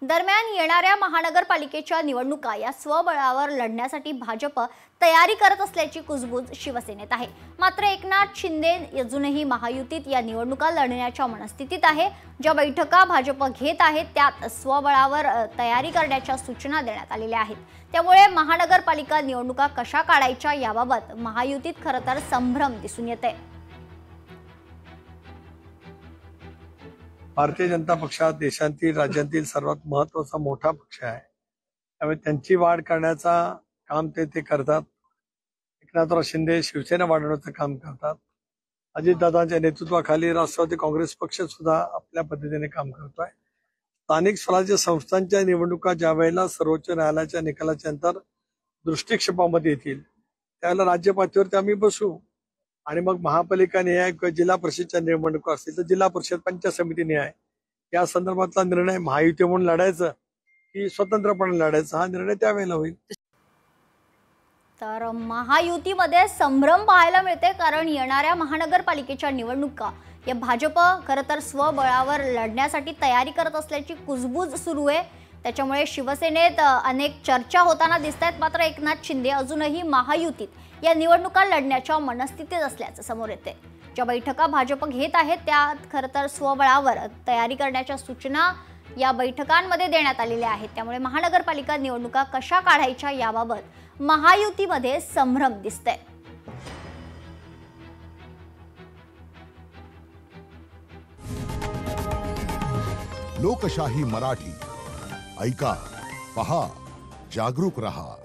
दरम्यान येणाऱ्या महानगरपालिकेच्या निवडणुका या स्वबळावर लढण्यासाठी भाजप तयारी करत असल्याची कुजबूज शिवसेनेत आहे। मात्र एकनाथ शिंदे अजूनही महायुतीत या निवडणुका लढण्याच्या मनस्थितीत आहे। ज्या बैठका भाजप घेत आहे त्यात स्वबळावर तयारी करण्याच्या सूचना देण्यात आलेल्या आहेत। त्यामुळे महानगरपालिका निवडणुका कशा काढायच्या याबाबत महायुतीत खरं तर संभ्रम दिसून येते। भारतीय जनता पक्ष हा देशातील राज्यातील सर्वात महत्त्वाचा मोठा पक्ष आहे। त्यामुळे त्यांची वाढ करण्याचा काम ते करतात। एकनाथराव शिंदे शिवसेना वाढवण्याचं काम करतात। अजितदादांच्या नेतृत्वाखाली राष्ट्रवादी काँग्रेस पक्ष सुद्धा आपल्या पद्धतीने काम करतोय। स्थानिक स्वराज्य संस्थांच्या निवडणुका ज्या वेळेला सर्वोच्च न्यायालयाच्या निकालाच्या नंतर दृष्टिक्षेपामध्ये येतील त्यावेळेला राज्य पातळीवरती आम्ही बसू आणि मग महापालिका न्याय किंवा जिल्हा परिषदच्या निवडणुका असतील तर जिल्हा परिषद पंचायत समिती न्याय या संदर्भातला निर्णय महायुती म्हणून लढायचं की स्वतंत्रपणे लढायचं हा निर्णय त्यावेळेला होईल। तर महायुतीमध्ये संभ्रम पाहायला मिळते, कारण येणाऱ्या महानगरपालिकेच्या निवडणुका या भाजप खरं तर स्वबळावर लढण्यासाठी तयारी करत असल्याची कुजबूज सुरू आहे। त्याच्यामुळे शिवसेनेत अनेक चर्चा होताना दिसतात। मात्र एकनाथ शिंदे अजूनही महायुतीत या निवडणुका लढण्याच्या मनस्थितीत असल्याचं समोर येते। ज्या बैठका भाजप घेत आहेत त्यात खरं तर स्वबळावर तयारी करण्याच्या सूचना या बैठकांमध्ये देण्यात आलेल्या आहेत। त्यामुळे महानगरपालिका निवडणुका कशा काढायच्या याबाबत महायुतीमध्ये संभ्रम दिसतंय। लोकशाही मराठी ऐका, पहा, जागरूक रहा।